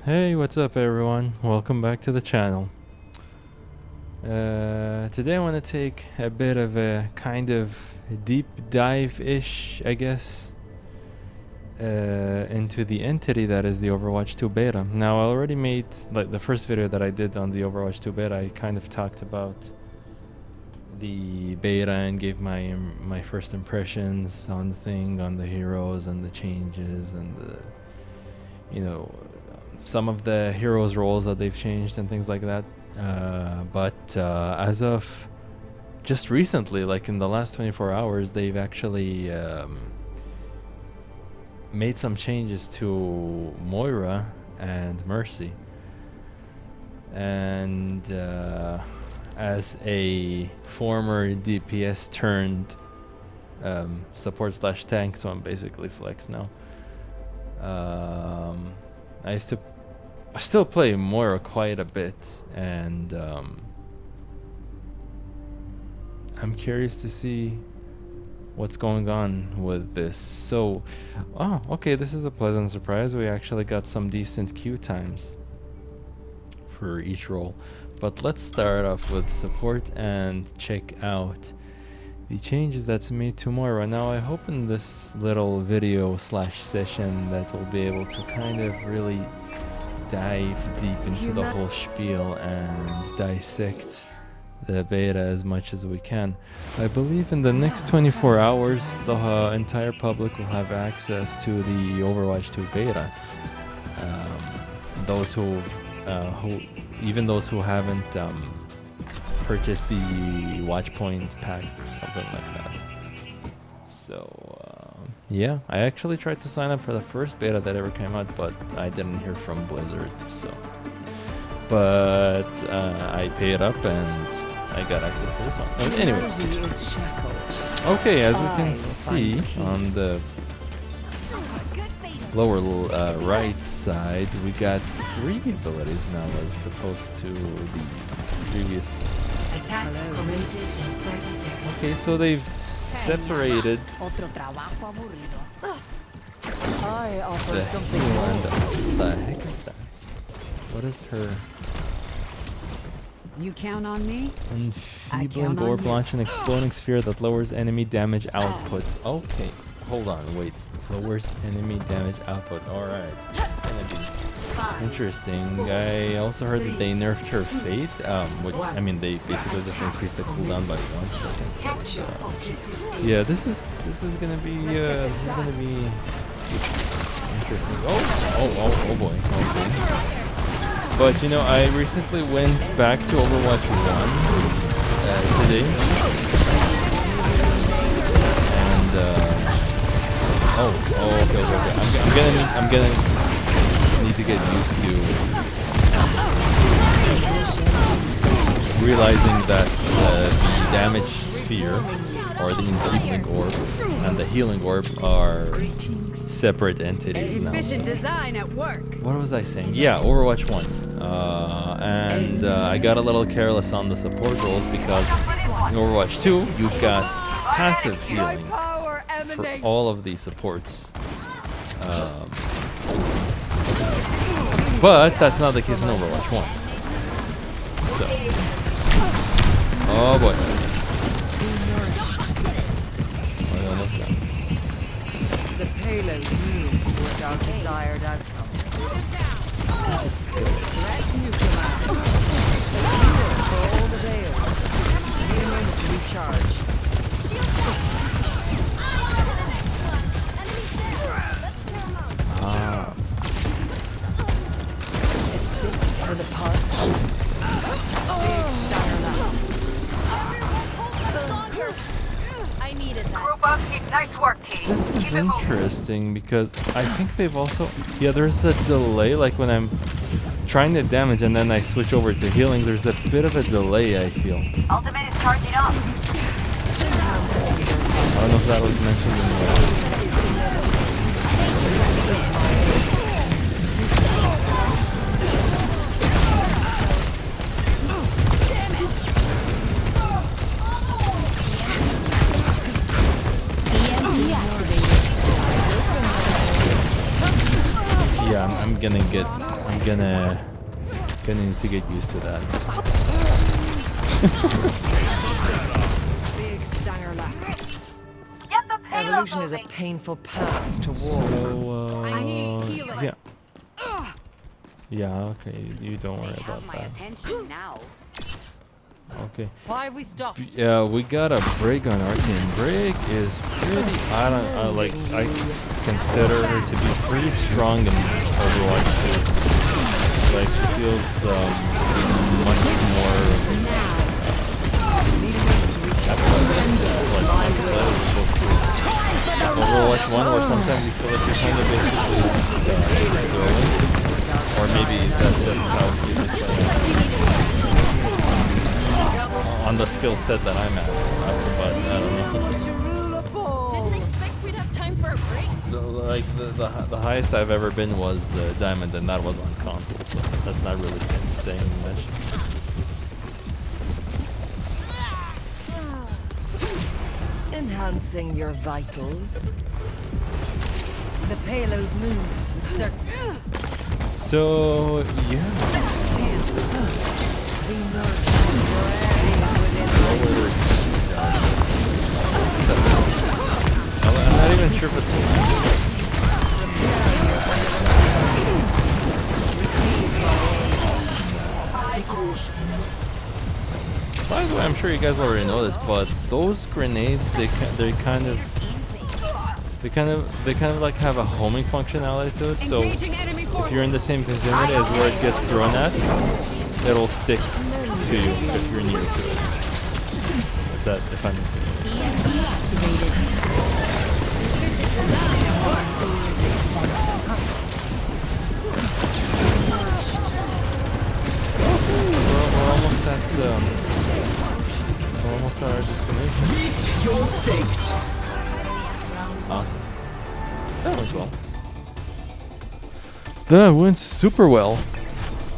Hey, what's up everyone? Welcome back to the channel. Today I want to take a bit of a kind of deep dive-ish, I guess, into the entity that is the Overwatch 2 beta. Now I already made, like the first video that I did on the Overwatch 2 beta, I kind of talked about the beta and gave my first impressions on the thing, on the heroes and the changes and the, some of the heroes' roles that they've changed and things like that. But as of just recently, like in the last 24 hours, they've actually made some changes to Moira and Mercy. And as a former DPS turned support / tank, so I'm basically flex now. I still play Moira quite a bit, and I'm curious to see what's going on with this. So, oh, okay, this is a pleasant surprise. We actually got some decent queue times for each role. But let's start off with support and check out the changes that's made to Moira. Now I hope in this little video / session that we'll be able to kind of really dive deep into the whole spiel and dissect the beta as much as we can. I believe in the next 24 hours the entire public will have access to the Overwatch 2 beta. Those even those who haven't purchased the Watchpoint pack, something like that. So yeah, I actually tried to sign up for the first beta that ever came out, but I didn't hear from Blizzard. So, but I paid up and I got access to this one. Anyways, okay, as we can see on the lower right side, we got 3 abilities now as opposed to the previous. Attack commences in 30 seconds. Okay, so they've separated I offer the something heal more. and what the heck is that? What is her You count on me? enfeebling count on orb you. launch an exploding sphere that lowers enemy damage output? Okay, hold on, wait. Lowers enemy damage output. Alright, it's gonna be interesting. I also heard that they nerfed her fate. Which, I mean, they basically just increased the cooldown by 1 second. Yeah, this is gonna be interesting. Oh boy. Okay. But you know, I recently went back to Overwatch 1 today, and okay. I'm gonna need to get used to realizing that the damage sphere, or the enfeebling orb, and the healing orb are separate entities now. Efficient design at work. What was I saying? Yeah, Overwatch 1. And I got a little careless on the support roles because in Overwatch 2, you've got passive healing for all of the supports. But that's not the case in Overwatch 1. So, oh boy. We're almost done. The payload moves toward our desired outcome. Threat neutralized. For all the veils. Give me a moment to recharge. Ah. A sip for the punch. Big style. I needed that. Group up, nice work, team. This is Keep it moving. interesting because I think they've also... Yeah, there's a delay, like when I'm trying to damage and then I switch over to healing, there's a bit of a delay, I feel. Ultimate is charging up. I don't know if that was mentioned in the... Yeah, I'm gonna get I'm gonna need to get used to that. Big stanger lap. Get the payload Evolution is a moving. painful path to walk. So, I need healing. yeah. Yeah, okay, you don't worry Have about my that. attention now. Okay. Why have we stopped? Yeah, we got a Brig on our team. Brig is pretty, I consider her to be pretty strong in Overwatch 2. Like, she feels much more Overwatch 1, where sometimes you feel like you're kind of basically throwing, or maybe that's just how it feels on the skill set that I'm at. But I don't know. Didn't expect we'd have time for a break. The highest I've ever been was Diamond, and that was on console, so that's not really saying much. Enhancing your vitals. The payload moves with certainty. So yeah. Be nourished within I'm not even sure if it's. By the way, I'm sure you guys already know this, but those grenades, they kind of like have a homing functionality to it. So Engaging enemy if forces. you're in the same vicinity as where it gets thrown at, it'll stick to you if you're near to it. If I'm. We're almost at our destination. Meet your fate. Awesome. That went well. That went super well.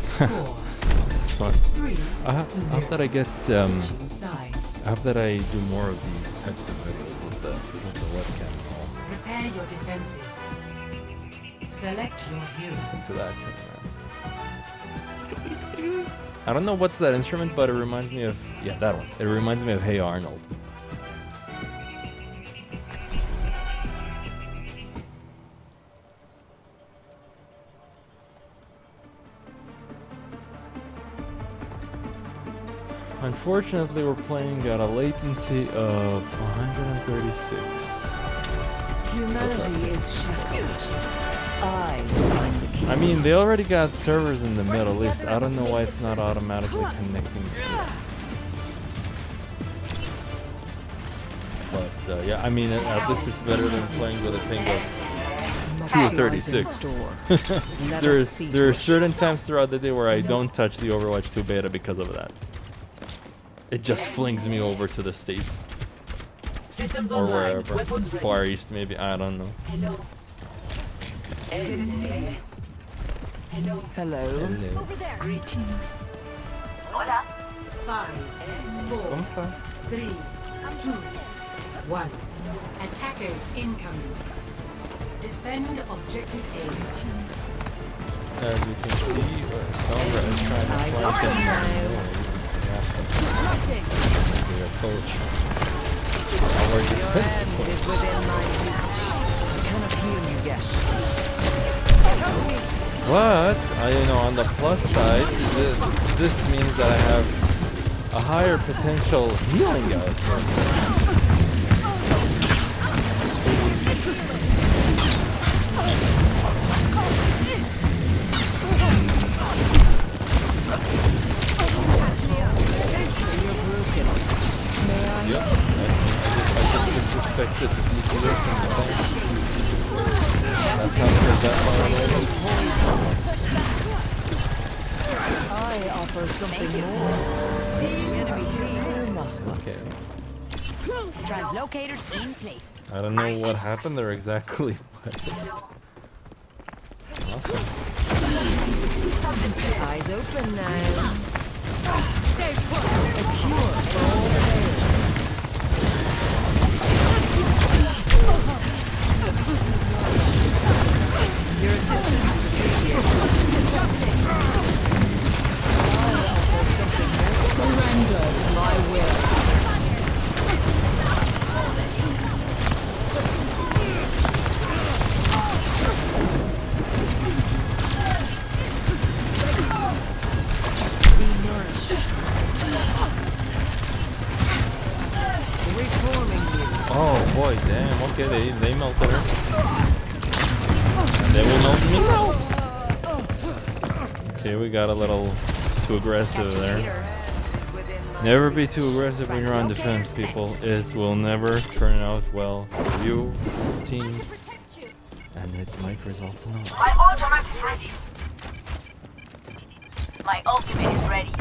Score This is fun. 3 I hope that I get Switching sides. I hope that I do more of these types of videos with the webcam and all. Prepare your defenses. Select your hero. Listen to that too, man. I don't know what's that instrument, but it reminds me of that one. It reminds me of Hey Arnold. Unfortunately, we're playing at a latency of 136. humanity is shackled. I find the key. I mean, they already got servers in the Middle East. I don't know why it's not automatically connecting to it. But yeah, I mean, at least it's better than playing with a ping of 236. There are certain times throughout the day where I don't touch the Overwatch 2 beta because of that. It just flings me over to the States. Systems Or online. wherever. Weapons ready. Far East, maybe. I don't know. Hello. Hello. Hello. Over there. Greetings. Hola. 5, 4, ¿Cómo estás? 3, 2, 1. Attackers incoming. Defend objective A. As you can see, Sombra is trying to Eyes flank open him. now. Disrupting. The approach. Our Your defense end point. is within my reach. I cannot heal you yet. But, on the plus side, this means that I have a higher potential healing output. Yep. I just disrespected the DPS and the tank. That's how for that far I offer something more. Enemy team. Okay. Translocators in place. I don't know what happened there exactly, but awesome. Eyes open now. Stay put. A cure for all players. Your assistance is appreciated. Disrupting. they melted her. And they will melt me now. Okay, we got a little too aggressive there. Never be too aggressive when you're on defense, people. It will never turn out well for you, team, and it might result in a loss. My ultimate is ready. My ultimate is ready.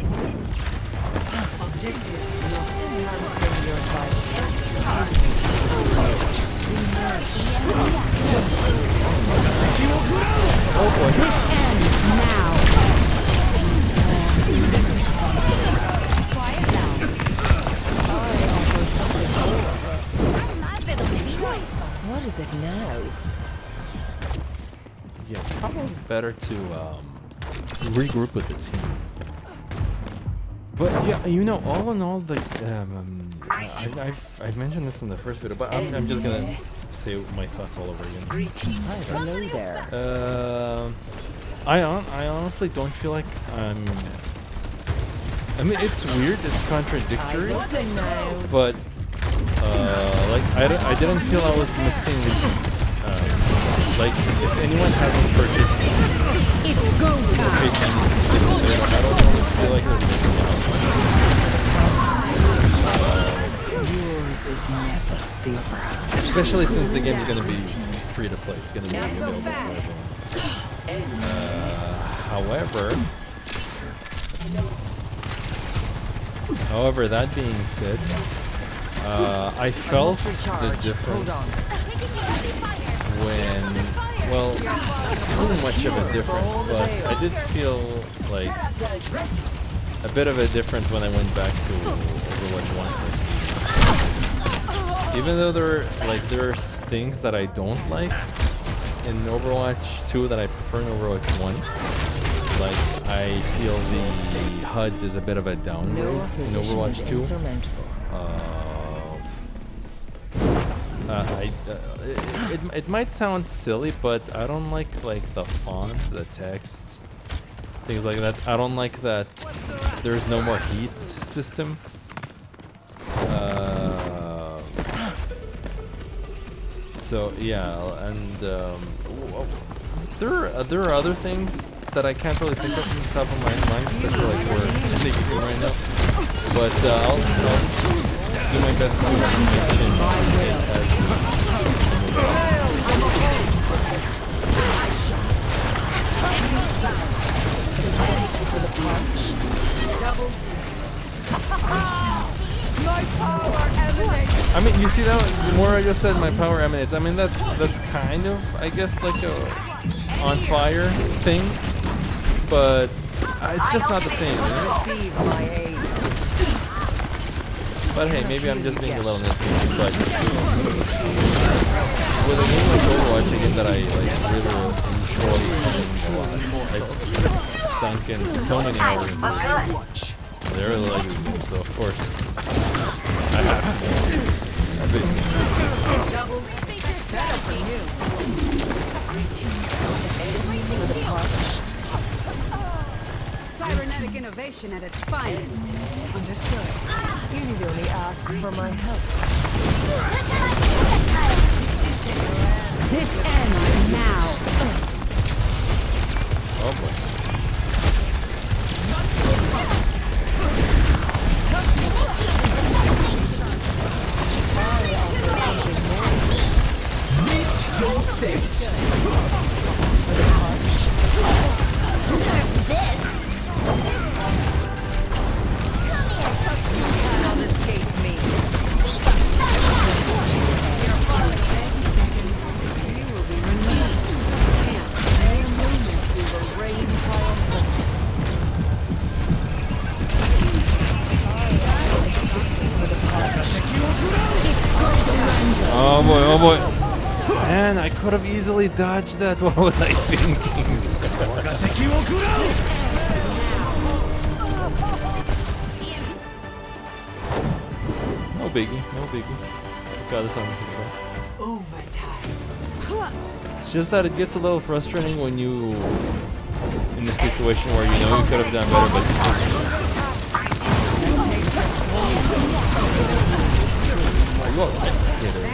Objective lost. Cancel your advice. Oh boy. This ends now. Quiet down. What is it now? Yeah, probably better to regroup with the team. But yeah, you know, all in all, the I've mentioned this in the first video, but I'm just gonna say my thoughts all over again. Greetings. Hello there. I honestly don't feel like I mean, it's weird, it's contradictory, Eyes open now. but like I didn't feel I was missing. Like if anyone hasn't purchased It's go time. Patreon, I don't honestly feel like they're missing out. Yours is never the upper hand. Especially since the game is going to be free to play. It's going to be Not so available to fast. everyone. However, that being said, I felt the difference when, well, it's really much of a difference, but I did feel like a bit of a difference when I went back to Overwatch 1. Even though there are things that I don't like in Overwatch 2 that I prefer in Overwatch 1. Like, I feel the HUD is a bit of a downgrade No in opposition is Overwatch 2. insurmountable. It might sound silly, but I don't like the fonts, the text, things like that. I don't like that there's no more heat system. So yeah, and there are other things that I can't really think of from the top of my mind, especially like we're in the game right now. But I'll do my best to mention it as My power emanates. I mean, you see that? The more I just said my power emanates. I mean, that's kind of, I guess, like a on fire thing, but it's just not the same. Receive my aid. But hey, maybe I'm just being a little nitpicky. But with a game like Overwatch, a game that I like really enjoy playing a lot, I've sunk in so many hours into Overwatch. I really like the game, so of course I have to. I've been Cybernetic innovation at its finest. Understood. You need only ask for my help. This ends now. oh boy. Cannot escape me. You will be renewed. Mere moments we will reign triumphant. Oh boy, oh boy. Man, I could have easily dodged that. What was I thinking? No biggie, no biggie. Got this under control. Overtime. It's just that it gets a little frustrating when you in a situation where you know you could have done better, but you Are you alright? Yeah, there.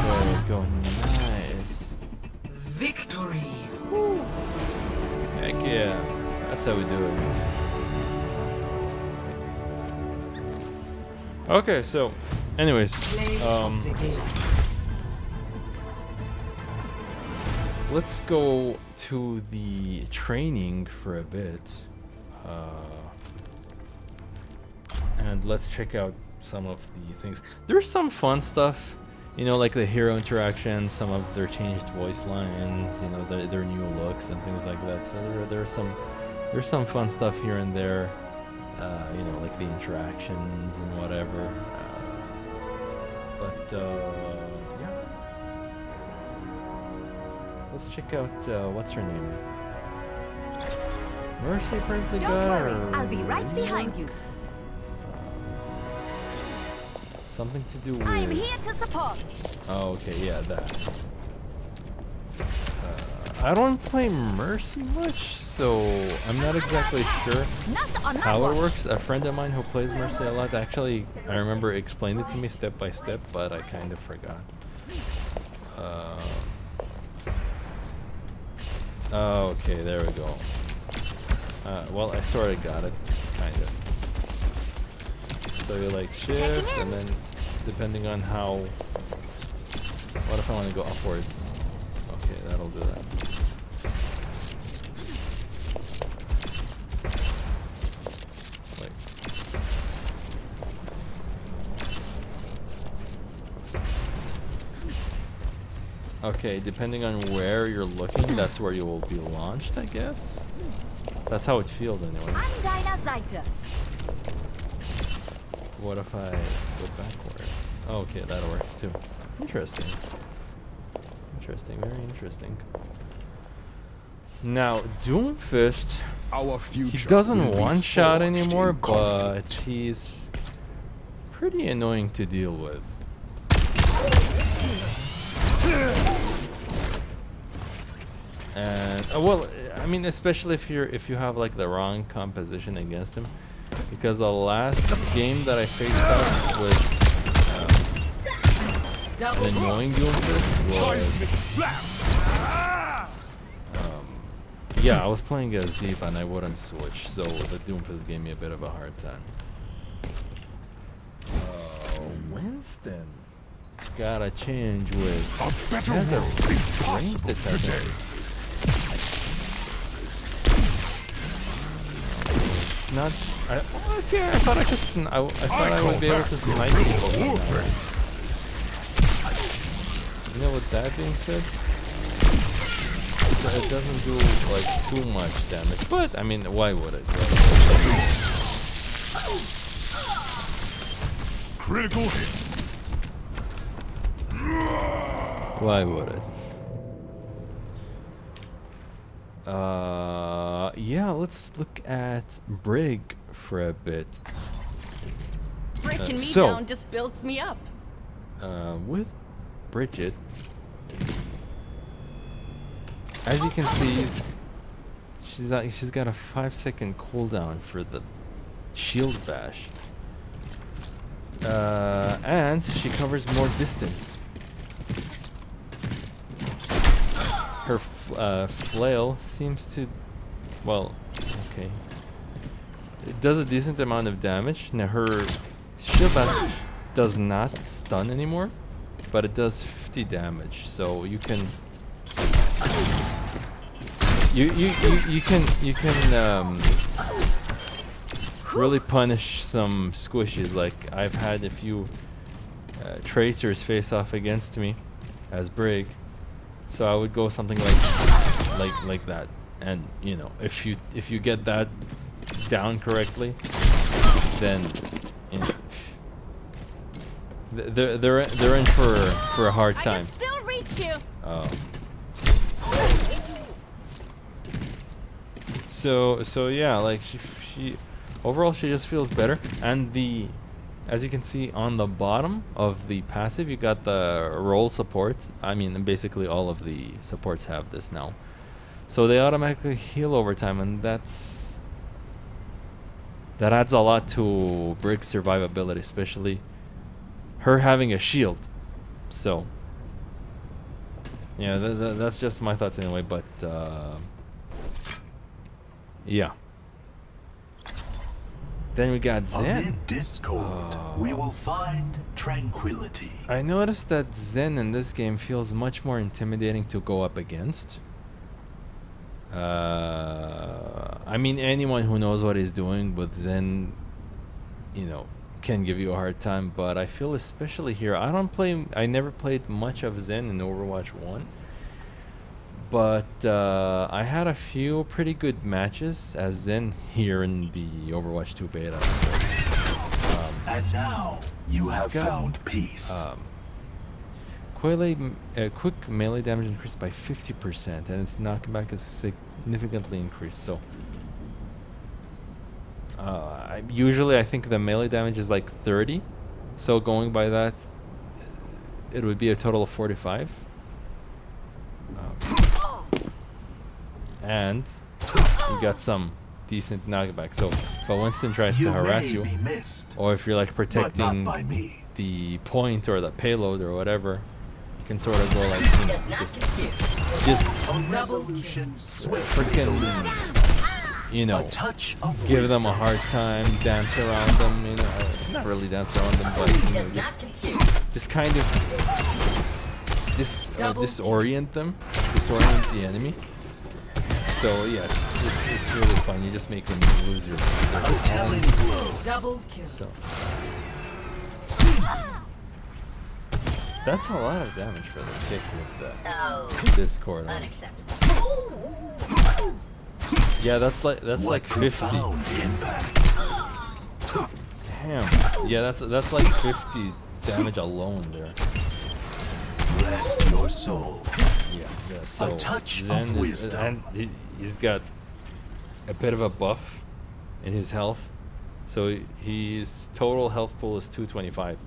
There we go. Nice. Victory. Heck yeah. That's how we do it. Okay, so, anyways, let's go to the training for a bit, and let's check out some of the things. There's some fun stuff, you know, like the hero interactions, some of their changed voice lines, you know, their new looks and things like that. So there's some fun stuff here and there, you know, like the interactions and whatever. Yeah. Let's check out what's her name? Mercy apparently Don't got worry, her I'll be right radio? behind you. Something to do with. I'm here to support. Oh, okay, yeah, that. I don't play Mercy much, so I'm not exactly sure Not on my how it watch. works. A friend of mine who plays Mercy a lot actually, I remember, explained it to me step by step, but I kind of forgot. Oh, okay, there we go. Well, I sort of got it, kind of. So you like shift, and then depending on how. What if I want to go upwards? Okay, that'll do that. Wait. Okay, depending on where you're looking, that's where you will be launched, I guess. That's how it feels anyway. I'm deiner Seite. What if I go backwards? Oh, okay, that works too. Interesting. Interesting, very interesting. Now, Doomfist, Our future he doesn't will be one-shot forged anymore, in but conflict. he's pretty annoying to deal with. And well, I mean, especially if you have like the wrong composition against him, because the last game that I faced up with an annoying Doomfist was yeah, I was playing as Deep and I wouldn't switch, so the Doomfist gave me a bit of a hard time. Winston gotta change with A better has a world is range possible detector. today. It's not. Okay, I thought I could. I thought I would be able to snipe people from now. You know, with that being said, it doesn't do like too much damage. But I mean, why would it? Right? Critical hit. Why would it? Yeah, let's look at Brig for a bit. Breaking me so- down just builds me up. With Bridget, as you can see, she's got a 5-second cooldown for the shield bash, and she covers more distance. Her flail seems to, well, okay. It does a decent amount of damage. Now her shield bash does not stun anymore, but it does 50 damage. So you can you can really punish some squishes. Like I've had a few tracers face off against me as Brig. So I would go something like that, and you know, if you get that down correctly, then you know, they're in for a hard I time. can still reach you. So yeah, like she overall she just feels better. And the, as you can see on the bottom of the passive, you got the roll support. I mean, basically all of the supports have this now. So they automatically heal over time, and that adds a lot to Brick's survivability, especially her having a shield. So yeah, that's just my thoughts anyway, but yeah. Then we got Zen. Amid discord, we will find tranquility. I noticed that Zen in this game feels much more intimidating to go up against. I mean, anyone who knows what he's doing with Zen, you know, can give you a hard time. But I feel especially here, I never played much of Zen in Overwatch 1. But I had a few pretty good matches as Zen here in the Overwatch 2 beta. And now you have found peace. Quick melee damage increased by 50%, and its knockback is significantly increased. So usually I think the melee damage is like 30. So going by that, it would be a total of 45. And you got some decent knockback. So if a Winston tries to harass you, or if you're like protecting the point or the payload or whatever, you can sort of go like, you know, just freaking, you know, give them a hard time, dance around them, you know, not really dance around them, but you know, just kind of disorient them, disorient the enemy. So yeah, it's really fun. You just make them lose your Double kill. So that's a lot of damage for the kick with the Discord on. Yeah, that's like 50. Damn. Yeah, that's like 50 damage alone there. Rest your soul. Yeah, so A touch Zen of wisdom. and he's got a bit of a buff in his health, so his total health pool is 225.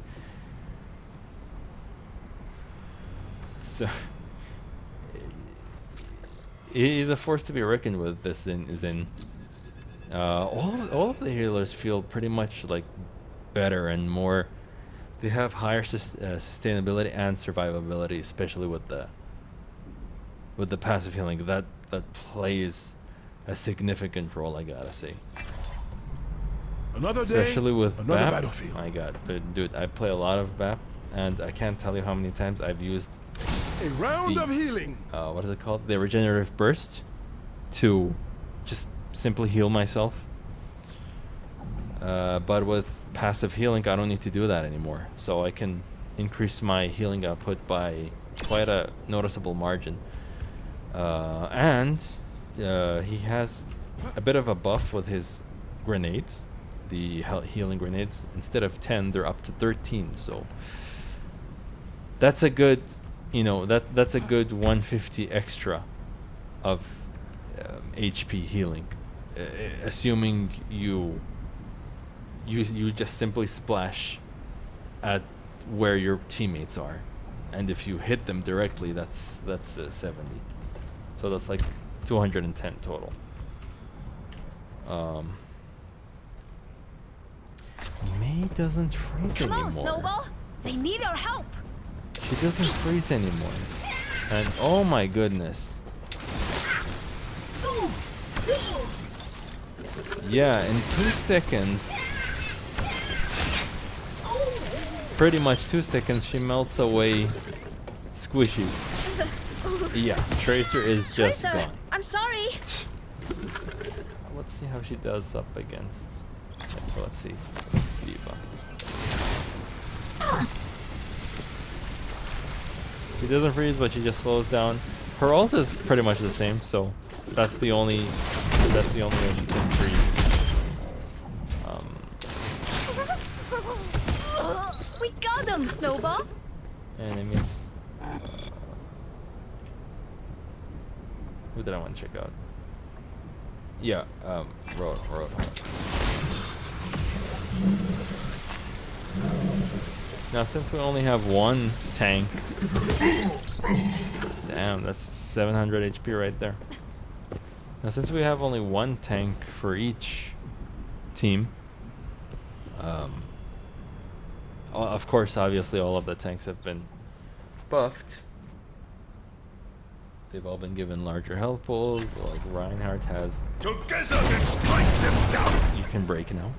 So he's a force to be reckoned with. This Zen. All of the healers feel pretty much like better and more. They have higher sustainability and survivability, especially with the passive healing. That plays a significant role, I gotta say. Another day, Especially with another BAP. battlefield. My god, but dude, I play a lot of BAP, and I can't tell you how many times I've used A round the, of healing. what is it called? The regenerative burst to just simply heal myself. But with passive healing, I don't need to do that anymore. So I can increase my healing output by quite a noticeable margin. And he has a bit of a buff with his grenades, the healing grenades. Instead of 10, they're up to 13. So that's a good, you know, that's a good 150 extra of HP healing, assuming you just simply splash at where your teammates are, and if you hit them directly, that's 70. So that's like 210 total. May doesn't freeze Come anymore. on, Snowball. They need our help. She doesn't freeze anymore. And oh my goodness. Yeah, in 2 seconds, pretty much 2 seconds, she melts away Squishy. Yeah, Tracer is just Tracer, gone. I'm sorry. Let's see how she does up against. Let's see. Diva. She doesn't freeze, but she just slows down. Her ult is pretty much the same, so that's the only way she can freeze. We got them, Snowball. Enemies. Who did I want to check out? Yeah, Road. Now, since we only have one tank, damn, that's 700 HP right there. Now, since we have only one tank for each team, of course, obviously, all of the tanks have been buffed. They've all been given larger health pools, like Reinhardt has. Together, let's strike them down. You can break now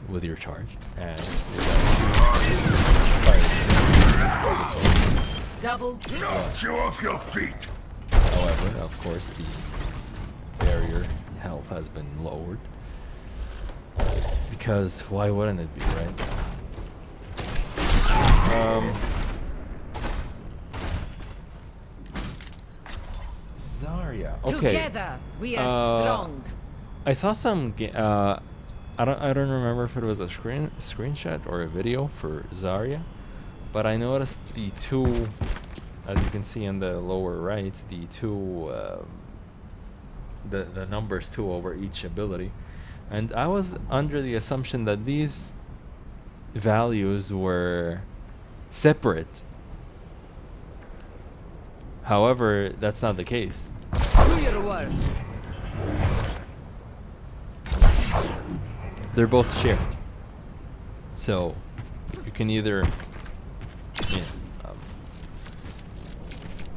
with your charge, and Double. Knock you off your feet. however, of course, the barrier health has been lowered. Because why wouldn't it be, right? Zarya. Okay. Together we are strong. I saw some. I don't remember if it was a screenshot or a video for Zarya, but I noticed the two, as you can see in the lower right, the two, the numbers 2 over each ability, and I was under the assumption that these values were separate. However, that's not the case. Do your worst. They're both shared. So you can either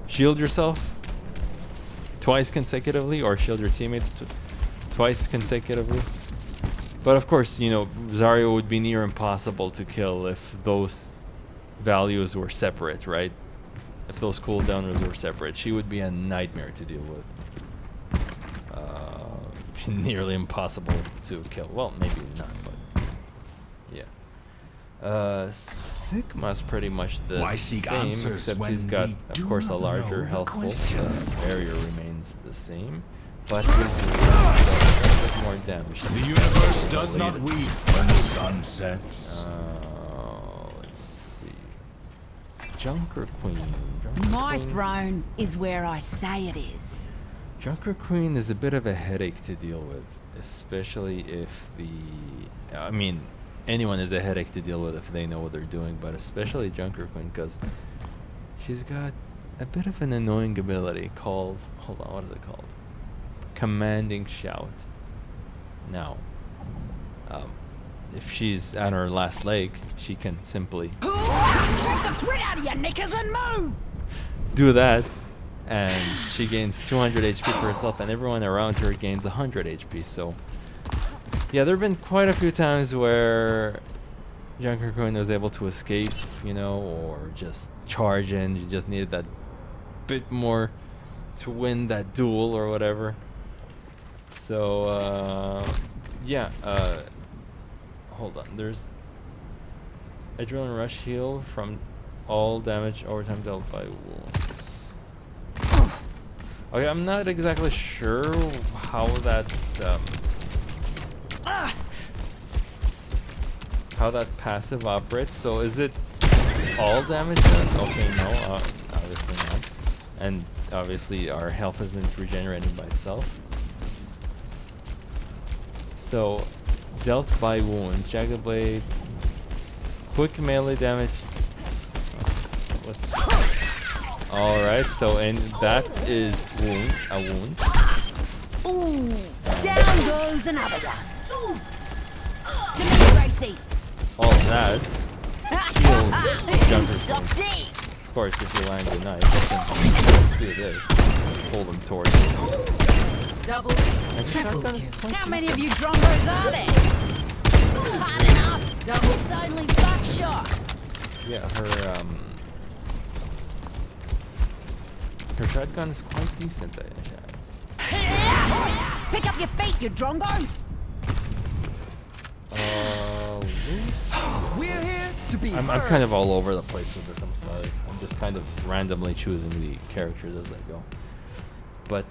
shield yourself twice consecutively or shield your teammates twice consecutively. But of course, you know, Zarya would be near impossible to kill if those values were separate, right? If those cooldowners were separate, she would be a nightmare to deal with. Nearly impossible to kill. Well, maybe not, but yeah. Sigma's pretty much the Why seek same, answers except when he's got, we of do course, a not larger know the health pool. question? The barrier remains the same, but his does a bit more damage. The universe does not weep when the sun sets. Let's see. Junker Queen. My throne is where I say it is. Junker Queen is a bit of a headache to deal with, especially if I mean, anyone is a headache to deal with if they know what they're doing, but especially Junker Queen, because she's got a bit of an annoying ability called, hold on, what is it called? Commanding Shout. Now, if she's at her last leg, she can simply Shake the grit out of your knickers and move! do that, and she gains 200 HP for herself, and everyone around her gains 100 HP. So yeah, there have been quite a few times where Junker Queen was able to escape, you know, or just charge in. She just needed that bit more to win that duel or whatever. So yeah, hold on, there's Adrenaline Rush heal from all damage over time dealt by wounds. Okay, I'm not exactly sure how that passive operates. So is it all damage then? Okay, no, obviously not. And obviously our health isn't regenerating by itself. So dealt by wounds, jagged blade, quick melee damage. Alright, so and that is a wound. Ooh, down goes another one. To me, Gracie. All that heals Junker Queen. Softy. Of course, if you land a knife, you can do this. Pull them towards you. Double. And shotgun is quite How many of decent. you drongos are there? Hard enough. Double. It's only buckshot. Yeah, her shotgun is quite decent. Pick up your feet, you drongos. We're here to be I'm heard. kind of all over the place with this. I'm sorry. I'm just kind of randomly choosing the characters as I go. But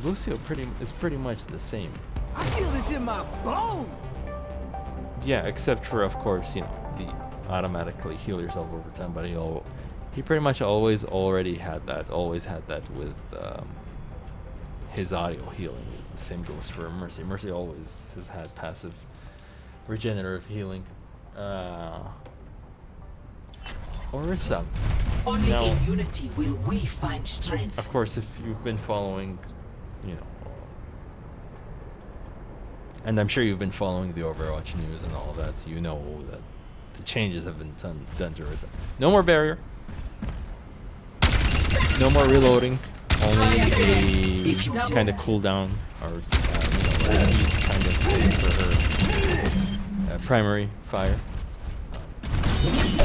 Lucio is pretty much the same. I feel this in my bones. Yeah, except for, of course, you know, the automatically heal yourself over time. But he pretty much always had that with his audio healing. The same goes for Mercy. Mercy always has had passive regenerative healing. Orisa. Only Now, in unity will we find strength. of course, if you've been following, you know, and I'm sure you've been following the Overwatch news and all of that, so you know that the changes have been done to Orisa. No more barrier. No more reloading. Only a kind of cooldown or kind of thing for her primary fire.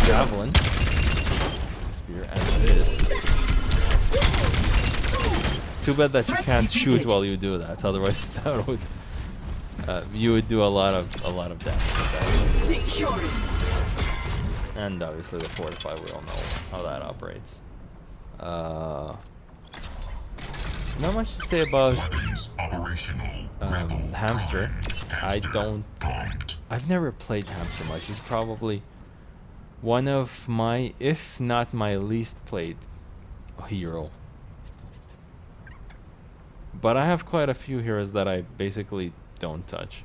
Javelin. Spear and this. It's too bad that you can't shoot while you do that. Otherwise, that would you would do a lot of damage with that. And obviously the fortify, we all know how that operates. Not much to say about Hamster. I've never played Hamster much. He's probably one of my, if not my least played hero. But I have quite a few heroes that I basically don't touch.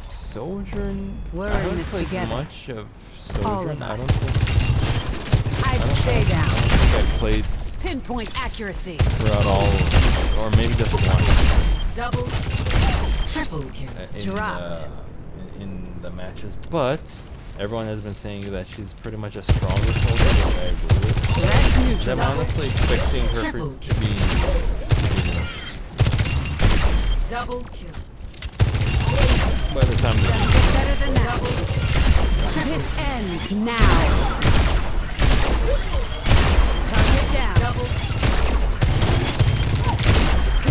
Sojourn. We're I in haven't this played together. much of All Sojourn. of I us. don't think I'd stay I down. think I played Pinpoint accuracy. throughout all, or maybe just one. Double, triple kill. Dropped. In the matches, but everyone has been saying that she's pretty much a stronger soldier, which I agree with. That's And neutral. I'm honestly expecting her Triple to be Double kill. by the time that Better than that. This ends now. Target down.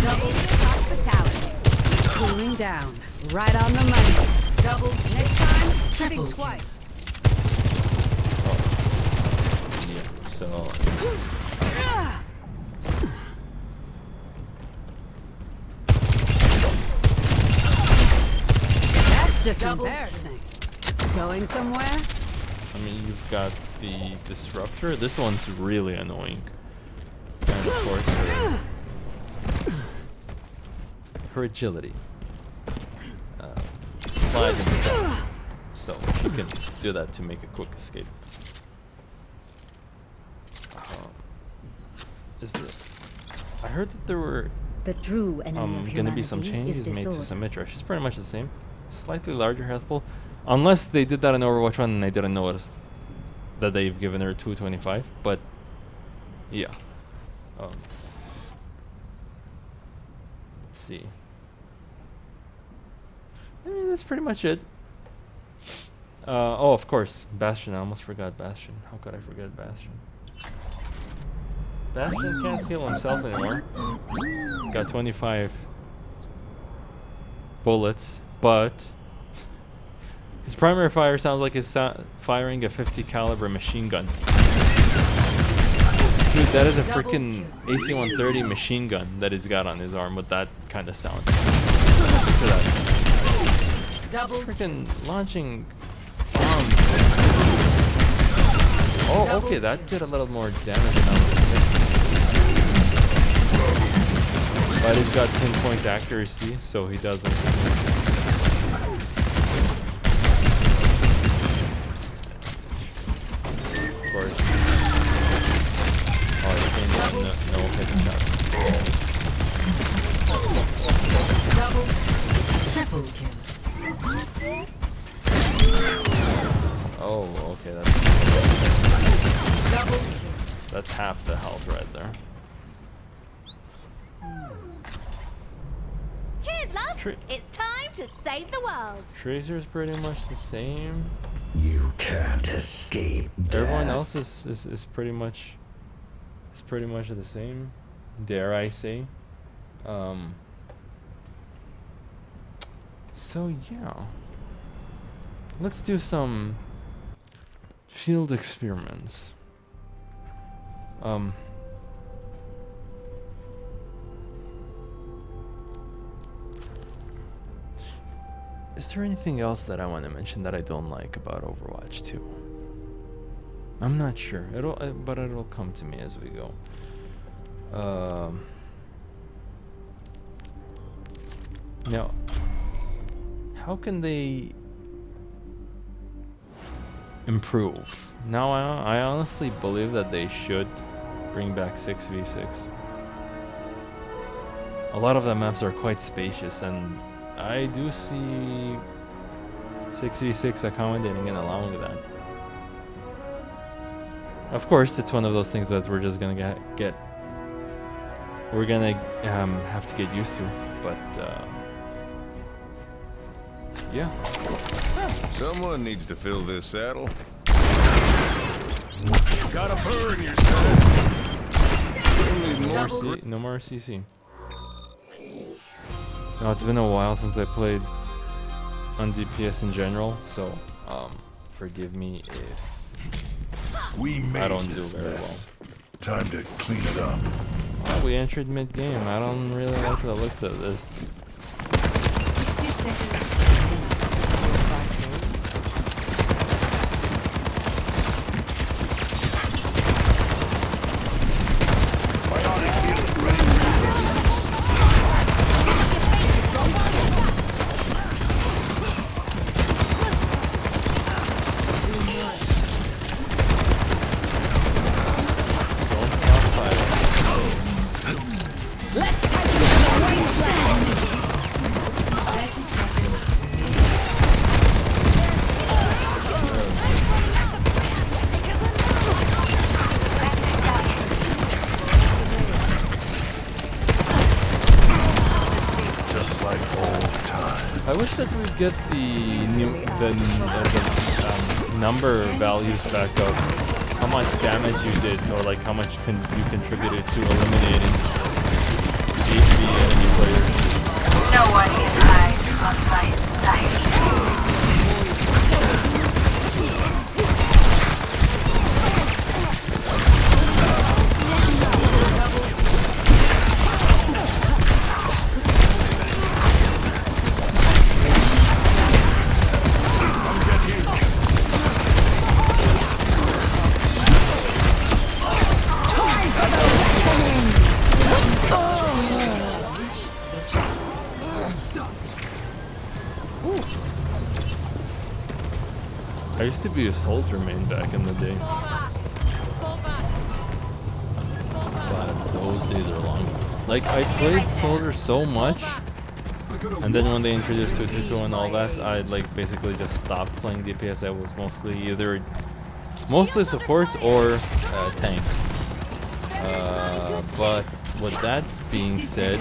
Double hospitality. Cooling down. Right on the money. Double. Next time, Triple think twice. yeah, so That's just Double. embarrassing. Going somewhere? I mean, you've got the disruptor. This one's really annoying. And of course her agility. Slide in the back. So she can do that to make a quick escape. Is there? I heard that there were The true enemy of gonna be some humanity is changes made to disorder. Symmetra. She's pretty much the same. Slightly larger healthful. Unless they did that in Overwatch 1 and I didn't notice that they've given her 225. But yeah. Let's see. I mean, that's pretty much it. Oh, of course, Bastion. I almost forgot Bastion. How could I forget Bastion? Bastion can't heal himself anymore. Got 25 bullets, but his primary fire sounds like he's firing a 50 caliber machine gun. Dude, that is a freaking AC-130 machine gun that he's got on his arm with that kind of sound. Listen to that. Double. Freaking launching bombs. Oh, okay, that did a little more damage than I was expecting. But he's got pinpoint accuracy, so he doesn't. Of course. Oh, he came down, no headshot. Double, triple kill. Oh, okay, that's half the health right there. Cheers, love. Tra- It's time to save the world. Tracer's pretty much the same. You can't escape death. Everyone else is pretty much the same, dare I say. So yeah, let's do some field experiments. Is there anything else that I want to mention that I don't like about Overwatch 2? I'm not sure. But it'll come to me as we go. Now, how can they improve? Now, I honestly believe that they should bring back 6v6. A lot of the maps are quite spacious, and I do see 6v6 accommodating and allowing that. Of course, it's one of those things that we're just gonna we're gonna have to get used to, but yeah. Someone needs to fill this saddle. Gotta burn yourself. No more CC. Now, it's been a while since I played on DPS in general, so forgive me if We made I don't do this very mess. Time to clean it up. well. We entered mid-game. I don't really like the looks of this. 60 seconds. Let's take it to the wasteland. 30 seconds. Just like old times. I wish that we'd get the number values back of how much damage you did, or like how much you contributed to eliminating HP enemy players. No one can hide from my sight. I used to be a soldier main back in the day, but those days are long. Like, I played soldier so much, and then when they introduced 2-2-2 and all that, I like basically just stopped playing DPS. I was mostly support or tank. But with that being said,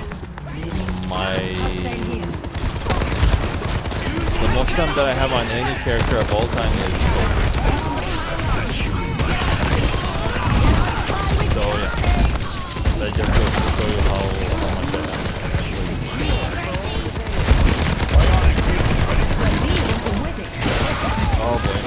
the most time that I have on any character of all time is soldier. So yeah, that just goes to show you how much I have. Oh boy.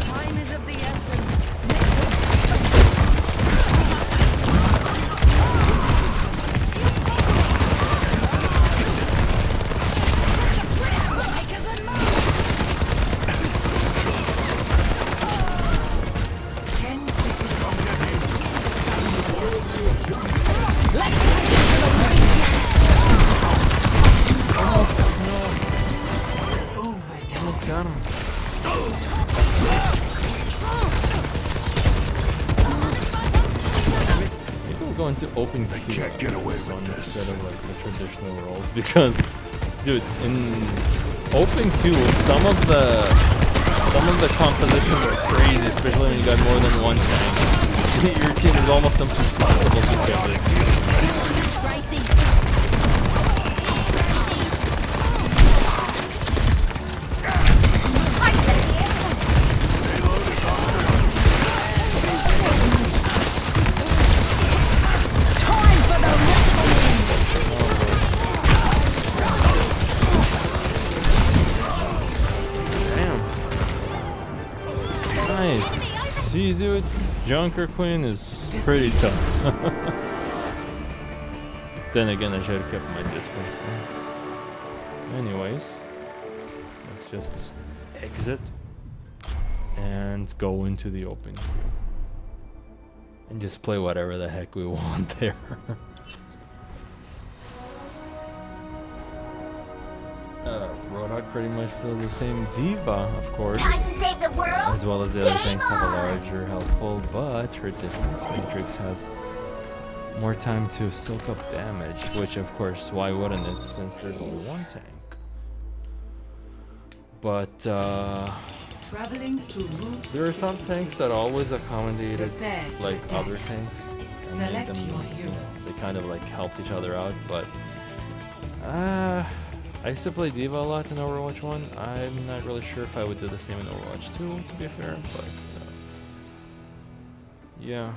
Time is of the essence. Got him. Maybe we'll go into open queue can't get away this with one this. instead of like the traditional roles, because dude, in open queue some of the compositions are crazy, especially when you got more than one tank. Your team is almost impossible to kill it. See, dude, Junker Queen is pretty tough. Then again, I should have kept my distance then. Anyways, let's just exit and go into the open queue. And just play whatever the heck we want there. Roadhog pretty much feels the same. Diva, of course, Time to save the world. as well as the other Game tanks have a on! larger health pool, but her defense matrix has more time to soak up damage, which of course, why wouldn't it, since there's only one tank. But Traveling to route there are some 66. tanks that always accommodated Prepare to like attack. other tanks. And made Select them, your you hero. know, they kind of like helped each other out, but I used to play Diva a lot in Overwatch 1. I'm not really sure if I would do the same in Overwatch 2, to be fair, but yeah.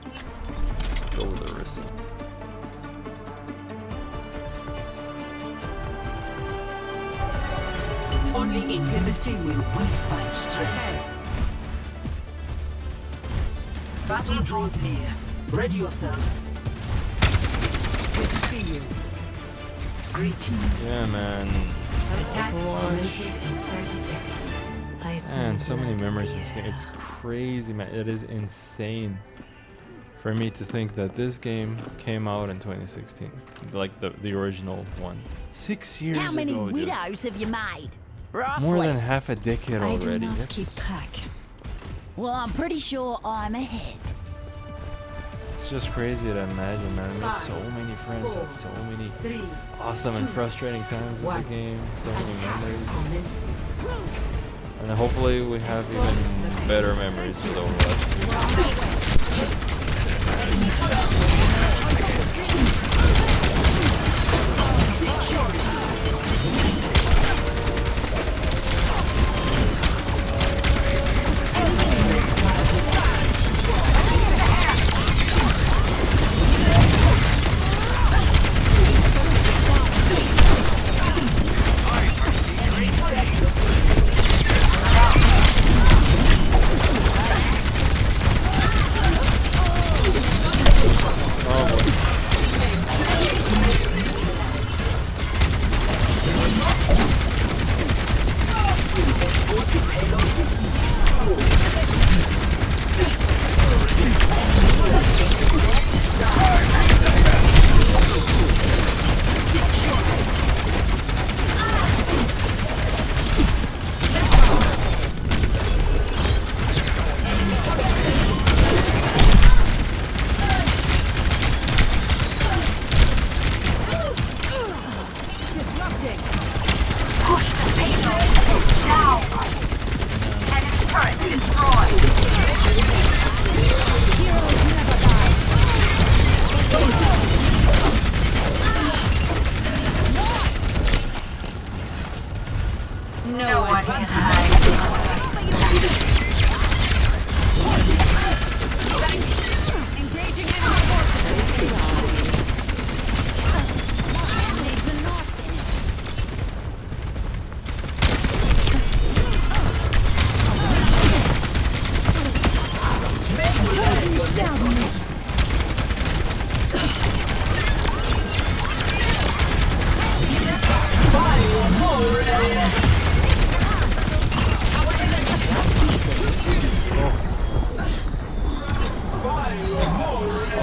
Let's go with Orisa. Only intimacy will we find strength. Battle draws near. Ready yourselves. Good to see you. Greetings. Yeah, man. Attack Overwatch. commences in 30 seconds. I smell Man, so many blood in memories the in this game. air. It's crazy, man. It is insane for me to think that this game came out in 2016, like the original one. 6 years How many ago, dude. widows have you made? Roughly. More than half a decade I do already. not It's, keep track. Well, I'm pretty sure I'm ahead. it's just crazy to imagine, man. I made so many friends, had so many 3. awesome and frustrating times with One. the game, so many Attack memories. commence. And hopefully we have even better memories with Overwatch. Push the payload down. Enemy turret destroyed. No one can hide.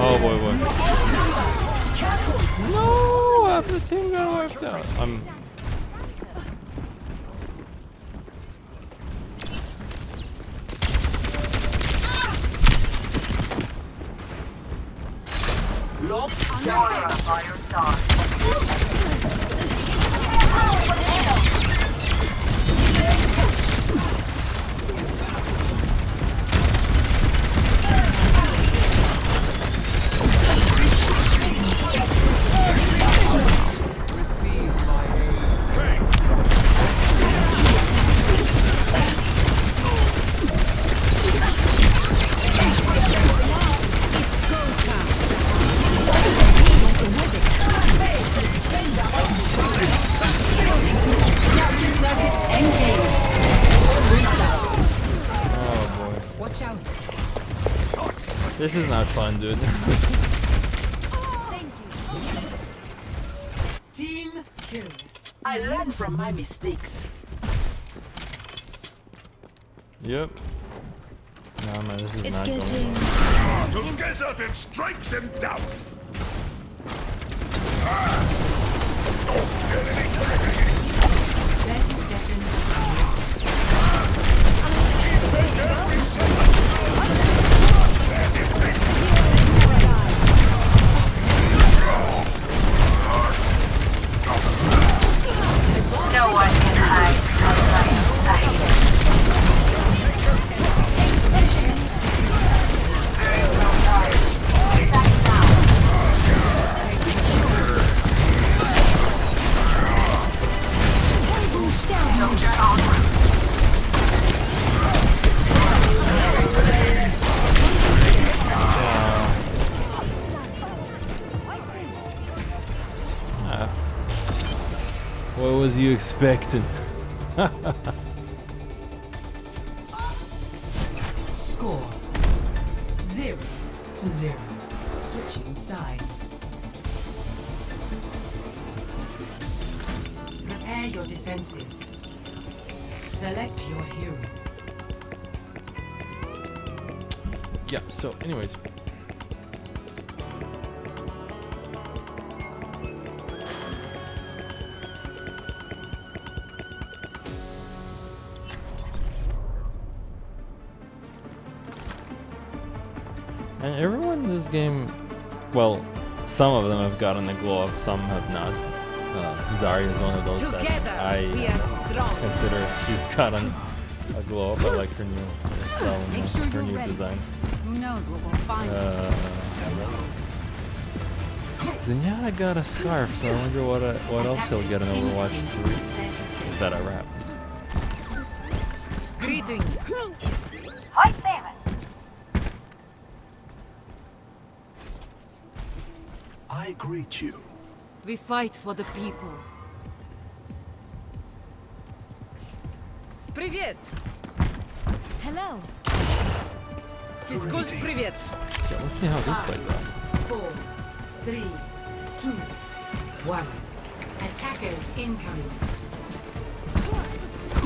Oh boy, boy. No! Half the team got wiped out. Aura by your side. Oh boy. Watch out. This is not fun, dude. killed. I learn from my mistakes. Yep. No, man, this is It's not getting. Going. Together it strikes him down. 30 seconds. No one can hide from my sight. Very well done. Back down. Soldier on. Ah. What was you expecting? Score 0-0. Switching sides. Prepare your defenses. Select your hero. Yeah, so anyways. And everyone in this game, well, some of them have gotten a glow up, some have not. Zarya is one of those Together, that we I are strong. consider she's gotten a glow up. I like her new style, Make sure her you're new ready. design. Who knows what we'll find? Zenyatta got a scarf, so I wonder what else he'll get in Overwatch 3. Is that ever happens? Greetings. White Salmon. I greet you. We fight for the people. Привет. Hello. Физкульт, привет. Yeah, let's see how this plays out. 4, 3, 2, 1. Attackers incoming.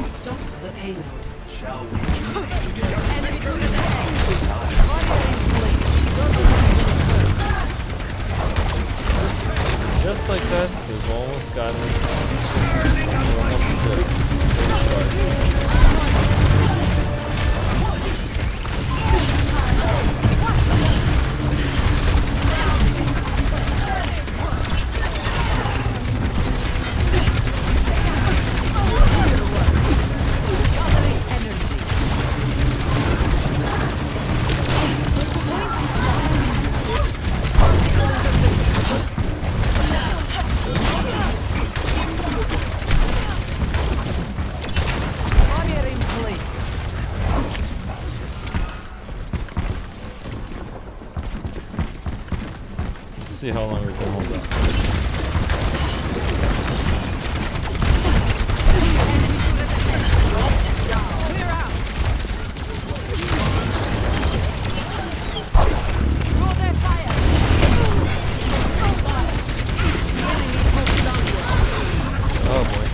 Stop the payload. Shall we journey together? Enemy to the Just like that, we've almost gotten it. We're almost good. See how long we can hold up. Oh boy.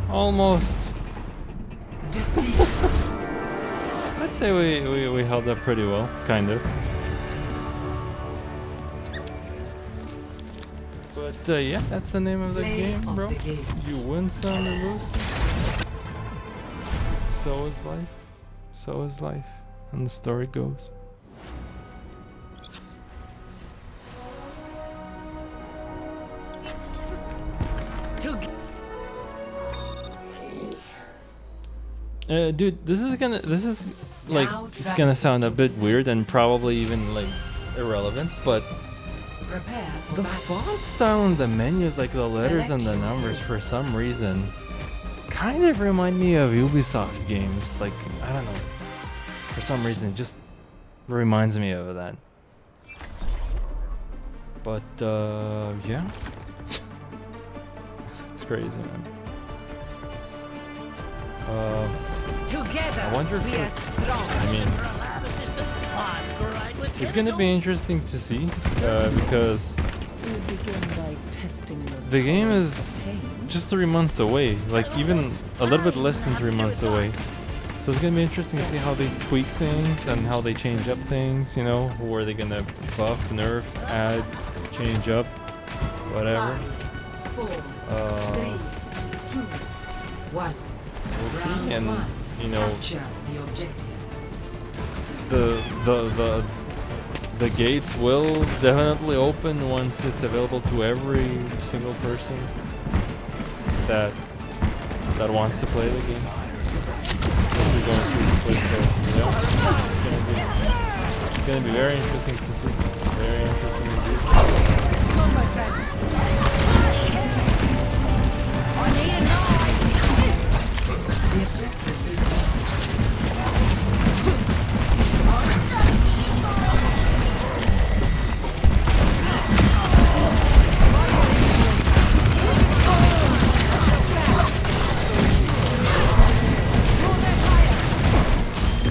Almost. I'd say we held up pretty well, kind of. But yeah, that's the name of the game, bro. You win some, you lose some. So is life. So is life. And the story goes. Dude, this is like, it's gonna sound a bit weird and probably even like irrelevant, but the font style in the menus, like the letters and the numbers, for some reason, kind of remind me of Ubisoft games. Like, I don't know, for some reason, it just reminds me of that. But yeah, it's crazy, man. Together, I wonder if we are strong. I mean, it's gonna be interesting to see because the game is just 3 months away, like even a little bit less than 3 months away. So it's gonna be interesting to see how they tweak things and how they change up things. You know, where they gonna buff, nerf, add, change up, whatever. 4, 3, 2, 1. We'll see, and you know, Capture the objective. the gates will definitely open once it's available to every single person that wants to play the game. We're going through the Play Store, it's gonna be very interesting to see. Very interesting indeed. Come, my friend. The objective is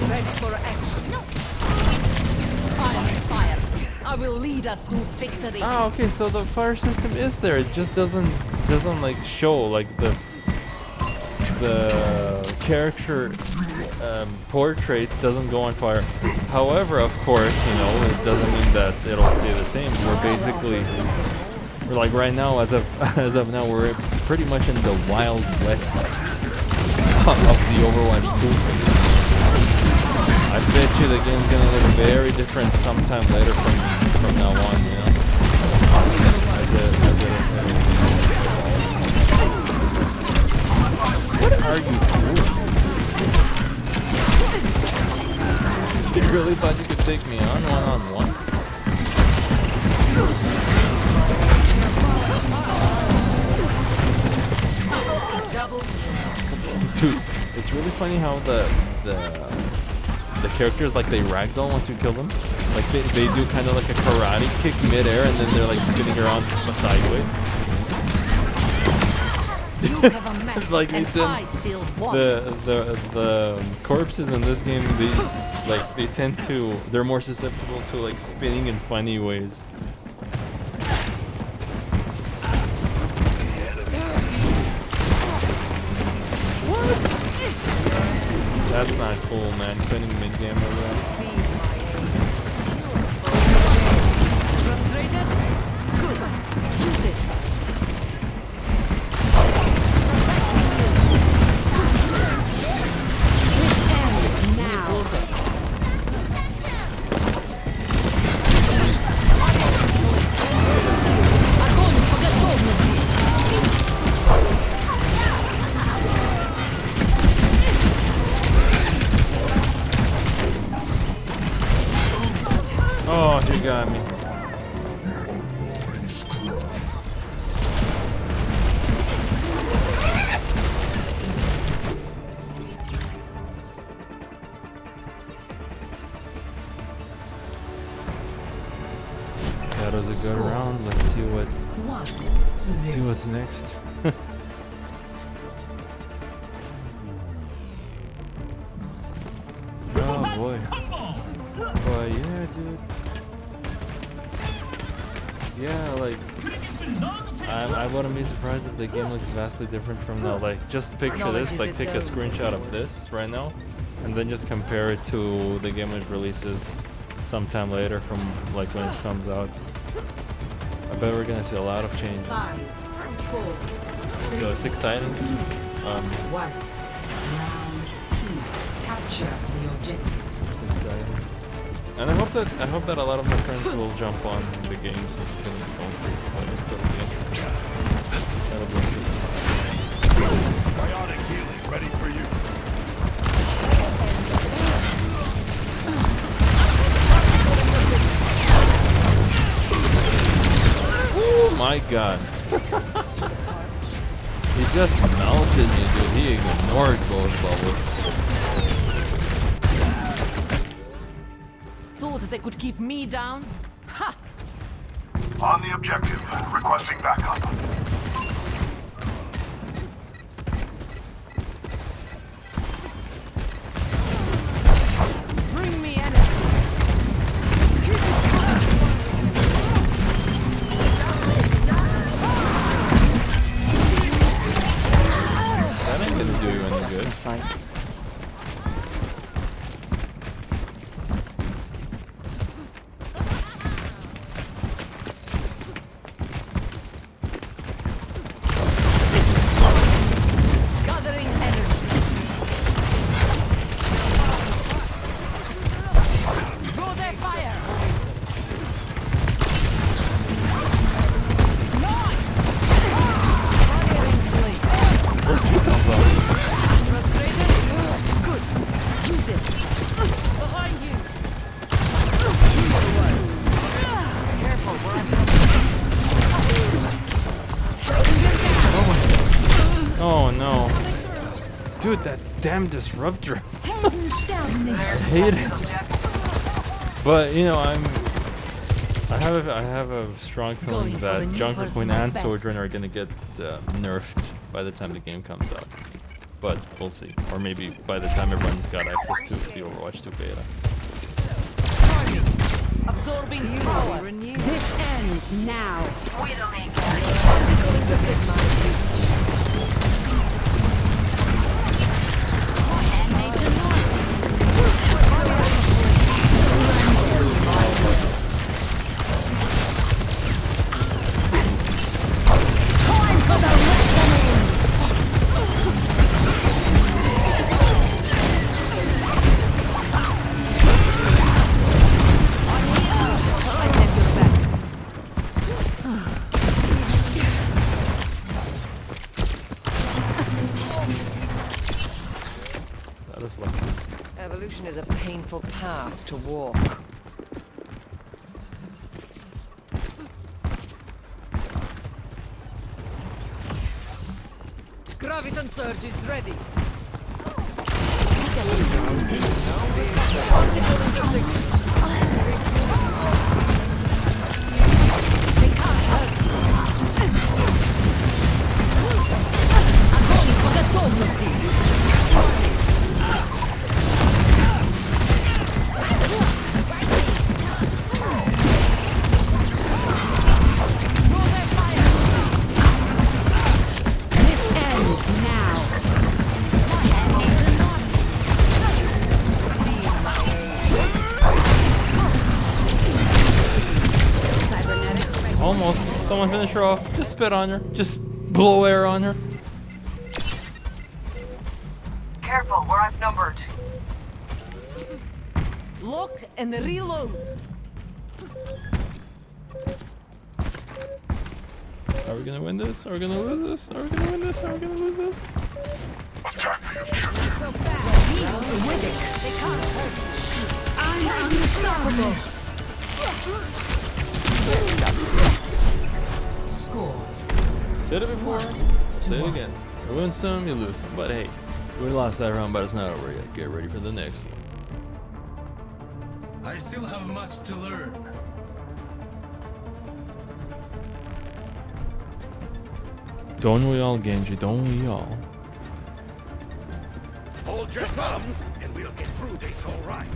Ready for action. I'm fire. I will lead us to victory. Ah, okay, so the fire system is there. It just doesn't like show like the character portrait doesn't go on fire. However, of course, you know, it doesn't mean that it'll stay the same. We're like right now, as of now, we're pretty much in the Wild West of the Overwatch 2. I bet you the game's gonna look very different sometime later from now on, you know. What are you doing? You really thought you could take me on one-on-one? Dude, it's really funny how the characters, like, they ragdoll once you kill them. Like they do kind of like a karate kick mid-air and then they're like spinning around sideways. Like they tend, the corpses in this game, they're more susceptible to like spinning in funny ways. What? That's not cool, man. Spinning mid-game over that. Frustrated? Good. Use it. Oh, you got me. That was a good round. Let's see what's next. Oh boy. But yeah, dude. Yeah, like I wouldn't be surprised if the game looks vastly different from now. Like, just picture this, like take a screenshot of this right now and then just compare it to the game when it releases sometime later from like when it comes out. I bet we're gonna see a lot of changes. 5, 4, 3, So it's exciting. 2, 1. Round 2. Capture the objective. It's exciting. And I hope that a lot of my friends will jump on the game since it's gonna be going free to play. It'll be interesting. That'll be interesting. Bionic healing ready for use. Oh my god. He just melted me, dude. He ignored both bubbles. Thought they could keep me down? Ha! On the objective, requesting backup. Bring me energy. That ain't gonna do you any good. Sacrifice. Gathering energy. Throw their fire. Nine. Fire in place. Frustrated? Good. Use it. Behind you. Use the worst. Careful, we're Oh no. Dude, that damn disruptor. I hate it. But you know, I have a strong feeling Going for that a new Junker Queen and personal best. Sojourner are gonna get nerfed by the time the game comes out. But we'll see. Or maybe by the time everyone's got access to the Overwatch 2 beta. absorbing power. This ends now. That is lucky. Evolution is a painful path to walk. Graviton surge is ready. This ends now. Almost. Someone finish her off. Just spit on her. Just blow air on her. Careful, we're outnumbered. Lock and reload. Are we gonna win this? Are we gonna lose this? Are we gonna win this? Are we gonna lose this? Attack the objective. I'm unstoppable. Score. Said it before. Say it again. You win some, you lose some. But hey, we lost that round, but it's not over yet. Get ready for the next one. I still have much to learn. Don't we all, Genji? Don't we all? Hold your thumbs, and we'll get through this all right.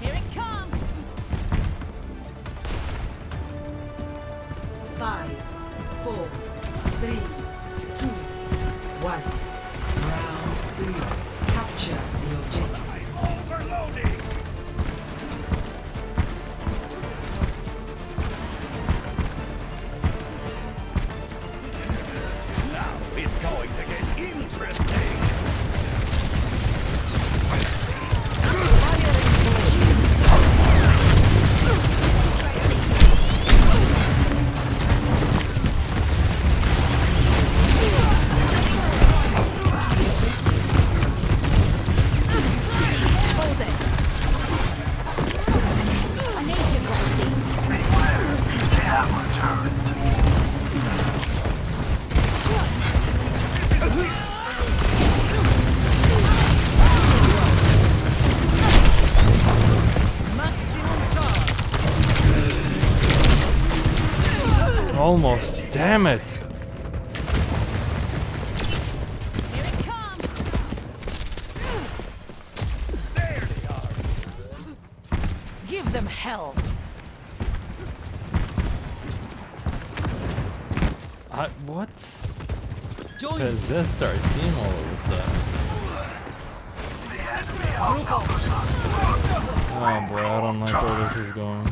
Here it comes. 5, 4, 3, 2, 1. Round 3. Capture the objective. Overloading! Almost. Damn it. Here it comes. Give them hell. What's Join possessed our team all of a sudden? Oh boy, I don't like where this is going.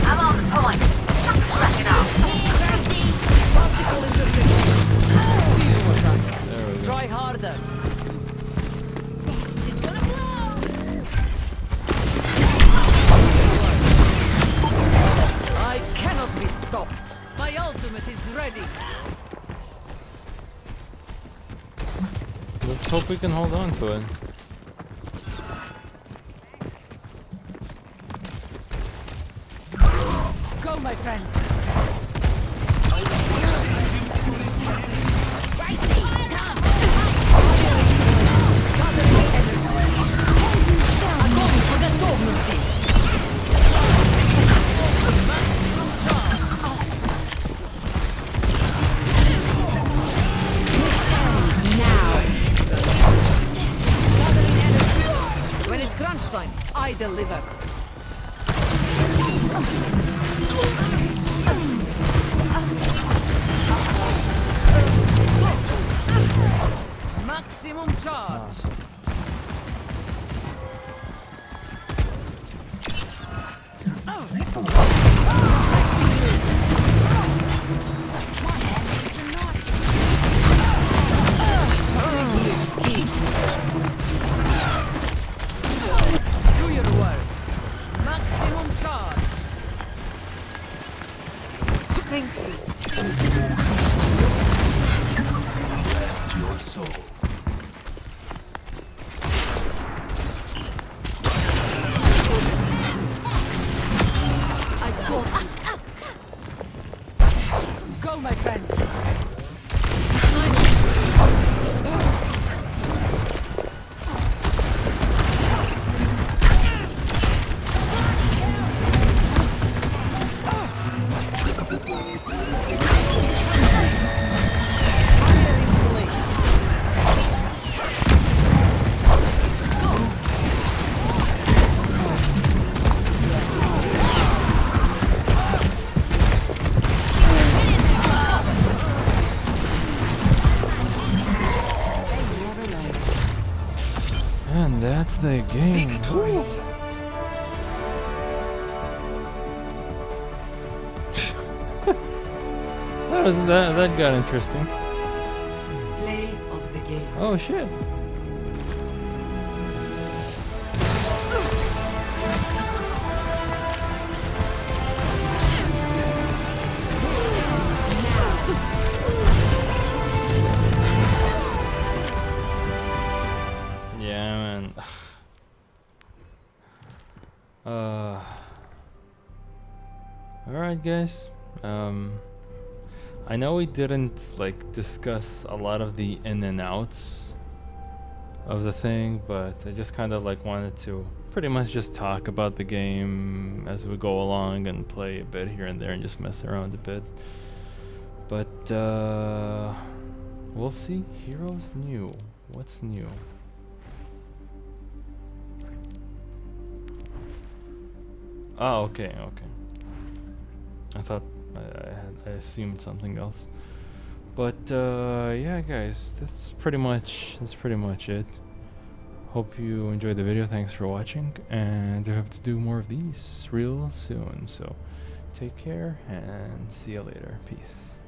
I'm on the point. Suck it off. There we go. Try harder. It's gonna blow. I cannot be stopped. My ultimate is ready. Let's hope we can hold on to it. Go, my friend. When it's crunch time, I deliver. Maximum charge. Do your worst. Maximum charge. Thank you. Rest your soul. I got you. Go, my friend. And that's the game. Woo. that got interesting. Play of the game. Oh shit. Yeah, man. Alright guys. I know we didn't like discuss a lot of the in and outs of the thing, but I just kind of like wanted to pretty much just talk about the game as we go along and play a bit here and there and just mess around a bit. But we'll see. Heroes new. What's new? Oh, okay, okay. I thought I assumed something else. But yeah, guys, that's pretty much it. Hope you enjoyed the video. Thanks for watching, and I hope to do more of these real soon. So take care and see you later. Peace.